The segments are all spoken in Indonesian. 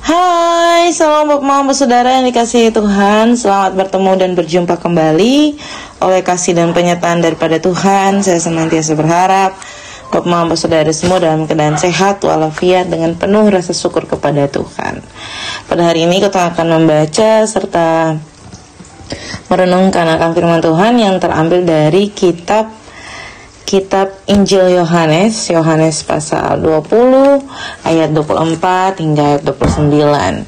Hai, salam buat mama saudara yang dikasihi Tuhan. Selamat bertemu dan berjumpa kembali. Oleh kasih dan penyertaan daripada Tuhan, saya senantiasa berharap buat mama saudara semua dalam keadaan sehat walafiat dengan penuh rasa syukur kepada Tuhan. Pada hari ini kita akan membaca serta merenungkan akan firman Tuhan yang terambil dari kitab Injil Yohanes pasal 20 ayat 24 hingga ayat 29.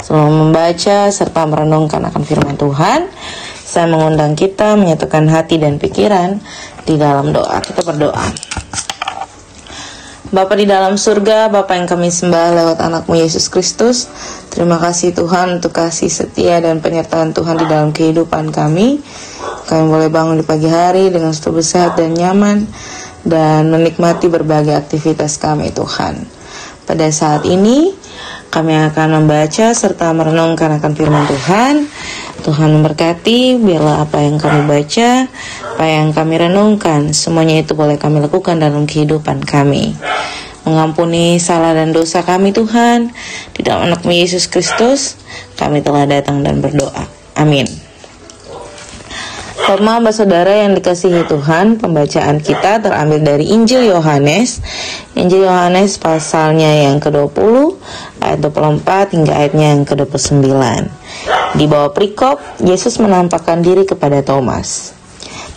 Sebelum membaca serta merenungkan akan firman Tuhan, saya mengundang kita menyatukan hati dan pikiran di dalam doa. Kita berdoa. Bapa di dalam surga, Bapa yang kami sembah lewat anakmu Yesus Kristus, terima kasih Tuhan untuk kasih setia dan penyertaan Tuhan di dalam kehidupan kami. Kami boleh bangun di pagi hari dengan tubuh sehat dan nyaman dan menikmati berbagai aktivitas kami Tuhan. Pada saat ini kami akan membaca serta merenungkan akan firman Tuhan. Tuhan memberkati, biarlah apa yang kami baca, apa yang kami renungkan, semuanya itu boleh kami lakukan dalam kehidupan kami. Mengampuni salah dan dosa kami Tuhan. Di dalam anakmu Yesus Kristus kami telah datang dan berdoa. Amin. Bapak saudara yang dikasihi Tuhan, pembacaan kita terambil dari Injil Yohanes pasalnya yang ke-20 ayat 24 hingga ayatnya yang ke-29. Di bawah perikop, Yesus menampakkan diri kepada Thomas.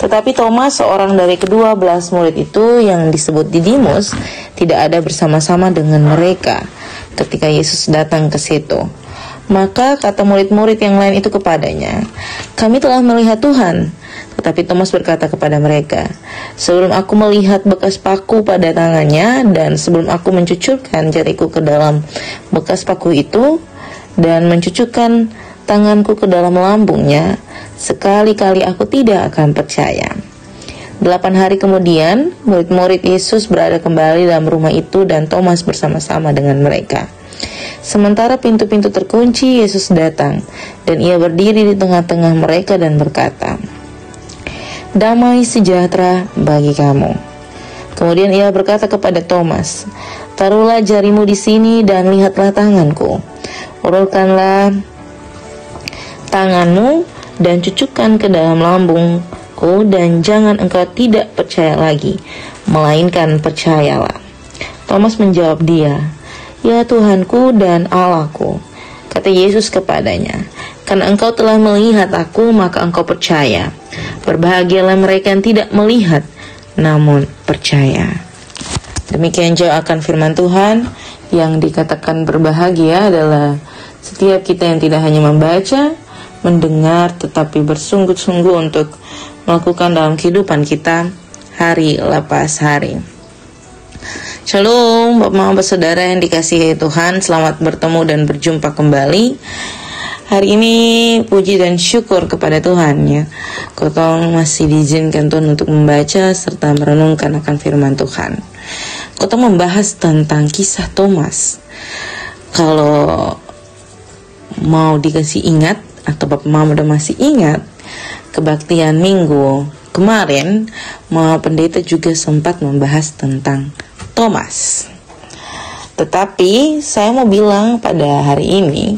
Tetapi Thomas, seorang dari kedua belas murid itu yang disebut Didimus, tidak ada bersama-sama dengan mereka ketika Yesus datang ke situ. Maka kata murid-murid yang lain itu kepadanya, "Kami telah melihat Tuhan." Tetapi Thomas berkata kepada mereka, "Sebelum aku melihat bekas paku pada tangannya, dan sebelum aku mencucurkan jariku ke dalam bekas paku itu, dan mencucukkan tanganku ke dalam lambungnya, sekali-kali aku tidak akan percaya." 8 hari kemudian, murid-murid Yesus berada kembali dalam rumah itu dan Thomas bersama-sama dengan mereka. Sementara pintu-pintu terkunci, Yesus datang dan ia berdiri di tengah-tengah mereka dan berkata, "Damai sejahtera bagi kamu." Kemudian ia berkata kepada Thomas, "Taruhlah jarimu di sini dan lihatlah tanganku. Ulurkanlah tanganmu dan cucukkan ke dalam lambungku, dan jangan engkau tidak percaya lagi, melainkan percayalah." Thomas menjawab dia, "Ya Tuhanku dan Allahku." Kata Yesus kepadanya, "Karena engkau telah melihat aku, maka engkau percaya. Berbahagialah mereka yang tidak melihat, namun percaya." Demikian jauh akan firman Tuhan. Yang dikatakan berbahagia adalah setiap kita yang tidak hanya membaca, mendengar, tetapi bersungguh-sungguh untuk melakukan dalam kehidupan kita hari lepas hari. Shalom Bapak saudara yang dikasihi Tuhan, selamat bertemu dan berjumpa kembali. Hari ini puji dan syukur kepada Tuhan ya, Kotong masih diizinkan Tuhan untuk membaca serta merenungkan akan firman Tuhan. Kotong membahas tentang kisah Thomas. Kalau mau dikasih ingat, atau Bapak Mama udah masih ingat, kebaktian minggu kemarin Mama Pendeta juga sempat membahas tentang Thomas. Tetapi saya mau bilang pada hari ini,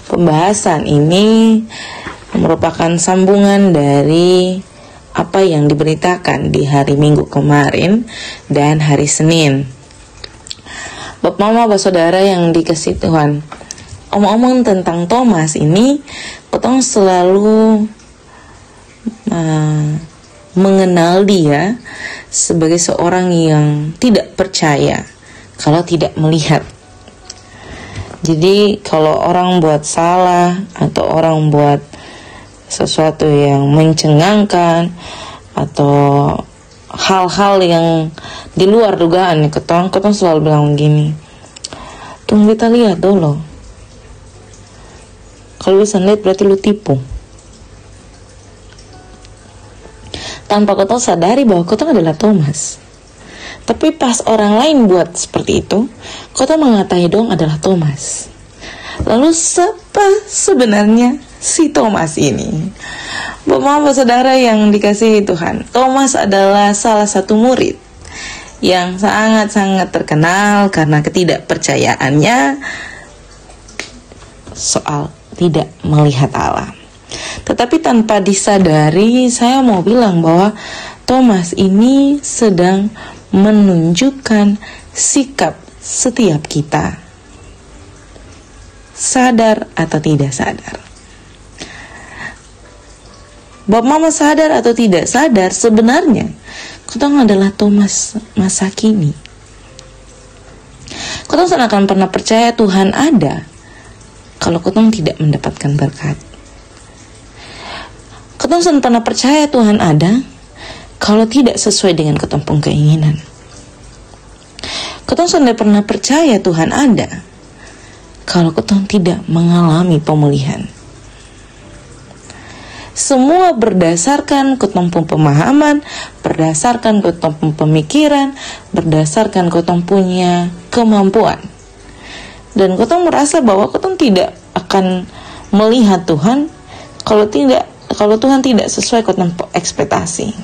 pembahasan ini merupakan sambungan dari apa yang diberitakan di hari Minggu kemarin dan hari Senin. Bapak Mama, Bapak Saudara yang dikasihi Tuhan, omong-omong tentang Thomas ini, potong selalu mengenal dia sebagai seorang yang tidak percaya kalau tidak melihat. Jadi kalau orang buat salah atau orang buat sesuatu yang mencengangkan atau hal-hal yang di luar dugaan, ketong selalu bilang gini, "Tunggu kita lihat dulu. Kalau bisa lihat berarti lu tipu." Tanpa kau sadari bahwa kau adalah Thomas. Tapi pas orang lain buat seperti itu, kau mengatai dong adalah Thomas. Lalu siapa sebenarnya si Thomas ini? Bapak saudara yang dikasihi Tuhan, Thomas adalah salah satu murid yang sangat-sangat terkenal karena ketidakpercayaannya soal tidak melihat Allah. Tetapi tanpa disadari, saya mau bilang bahwa Thomas ini sedang menunjukkan sikap setiap kita, sadar atau tidak sadar. Bapak Mama sadar atau tidak sadar, sebenarnya kita adalah Thomas masa kini. Kita akan pernah percaya Tuhan ada kalau kita tidak mendapatkan berkat. Kita pernah percaya Tuhan ada kalau tidak sesuai dengan kita punya keinginan. Kita pernah percaya Tuhan ada kalau kita tidak mengalami pemulihan. Semua berdasarkan ketemu pemahaman, berdasarkan ketemu pemikiran, berdasarkan ketemu punya kemampuan. Dan kita merasa bahwa kita tidak akan melihat Tuhan kalau Tuhan tidak sesuai ketemu ekspektasi.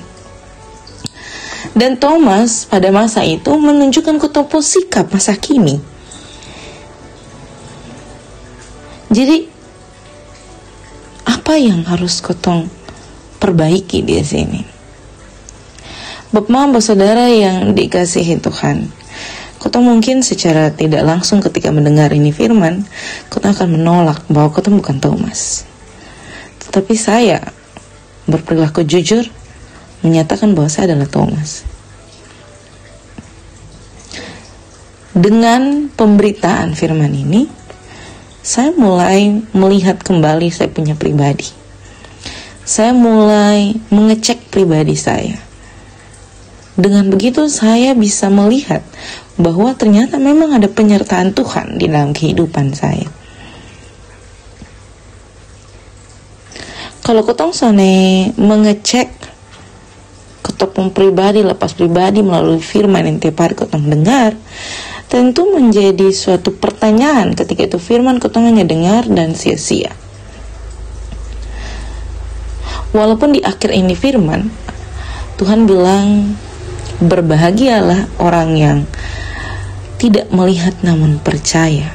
Dan Thomas pada masa itu menunjukkan ketemu sikap masa kini. Jadi apa yang harus kotong perbaiki di sini? Bapak Mama saudara yang dikasihi Tuhan, kotong mungkin secara tidak langsung ketika mendengar ini firman, kotong akan menolak bahwa kotong bukan Thomas. Tetapi saya berperilaku jujur menyatakan bahwa saya adalah Thomas. Dengan pemberitaan firman ini, saya mulai melihat kembali saya punya pribadi. Saya mulai mengecek pribadi saya. Dengan begitu saya bisa melihat bahwa ternyata memang ada penyertaan Tuhan di dalam kehidupan saya. Kalau ketong sone mengecek ketopong pribadi, lepas pribadi melalui firman yang tiap hari ketong dengar, tentu menjadi suatu pertanyaan ketika itu firman ketong hanya dengar dan sia-sia. Walaupun di akhir ini firman Tuhan bilang, berbahagialah orang yang tidak melihat namun percaya.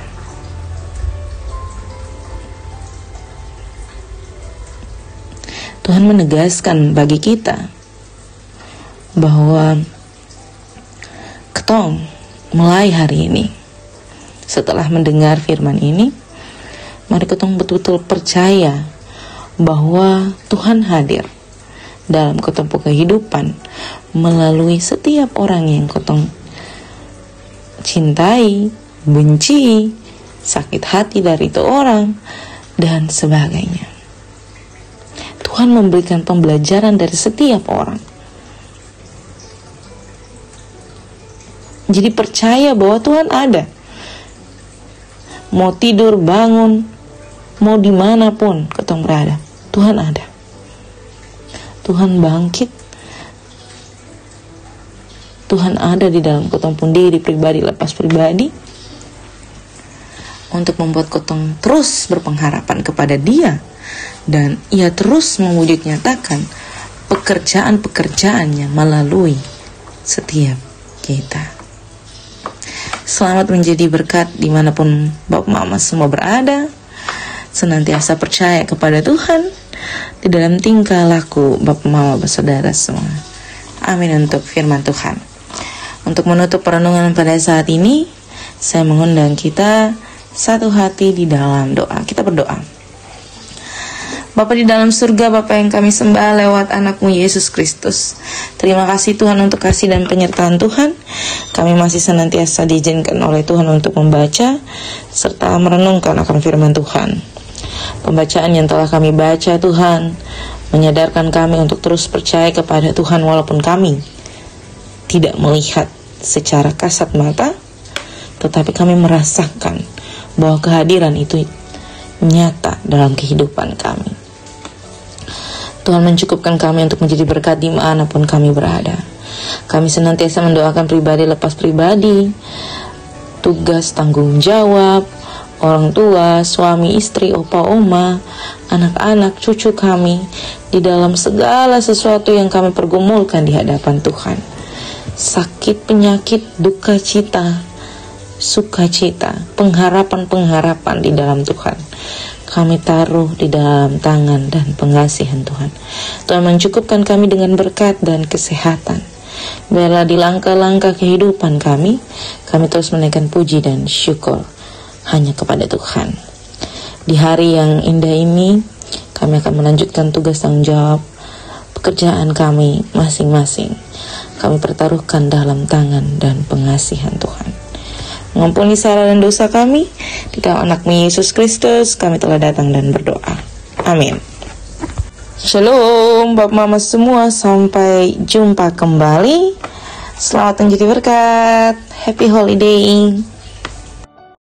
Tuhan menegaskan bagi kita bahwa ketong mulai hari ini, setelah mendengar firman ini, mari ketong betul-betul percaya bahwa Tuhan hadir dalam ketemu kehidupan melalui setiap orang yang ketong cintai, benci, sakit hati dari itu orang, dan sebagainya. Tuhan memberikan pembelajaran dari setiap orang. Jadi percaya bahwa Tuhan ada. Mau tidur, bangun, mau dimanapun ketong berada, Tuhan ada. Tuhan bangkit. Tuhan ada di dalam ketong pun diri pribadi lepas pribadi, untuk membuat ketong terus berpengharapan kepada Dia, dan Ia terus mewujud nyatakan pekerjaan-pekerjaannya melalui setiap kita. Selamat menjadi berkat dimanapun Bapak Mama semua berada. Senantiasa percaya kepada Tuhan di dalam tingkah laku Bapak Mama bersaudara semua. Amin untuk firman Tuhan. Untuk menutup perenungan pada saat ini, saya mengundang kita satu hati di dalam doa. Kita berdoa. Bapa di dalam surga, Bapa yang kami sembah lewat anakmu Yesus Kristus, terima kasih Tuhan untuk kasih dan penyertaan Tuhan. Kami masih senantiasa diizinkan oleh Tuhan untuk membaca serta merenungkan akan firman Tuhan. Pembacaan yang telah kami baca Tuhan menyadarkan kami untuk terus percaya kepada Tuhan walaupun kami tidak melihat secara kasat mata, tetapi kami merasakan bahwa kehadiran itu nyata dalam kehidupan kami. Tuhan mencukupkan kami untuk menjadi berkat dimanapun kami berada. Kami senantiasa mendoakan pribadi lepas pribadi, tugas tanggung jawab, orang tua, suami, istri, opa, oma, anak-anak, cucu kami, di dalam segala sesuatu yang kami pergumulkan di hadapan Tuhan. Sakit, penyakit, duka cita, sukacita, pengharapan-pengharapan di dalam Tuhan. kami taruh di dalam tangan dan pengasihan Tuhan. Tuhan mencukupkan kami dengan berkat dan kesehatan. Biarlah di langkah-langkah kehidupan kami terus menaikkan puji dan syukur hanya kepada Tuhan. Di hari yang indah ini, kami akan melanjutkan tugas tanggung jawab pekerjaan kami masing-masing. Kami pertaruhkan dalam tangan dan pengasihan Tuhan. Mengampuni salah dan dosa kami, di dalam anak-Mu Yesus Kristus kami telah datang dan berdoa. Amin. Shalom Bapak Mama semua, sampai jumpa kembali. Selamat menjadi berkat. Happy holiday.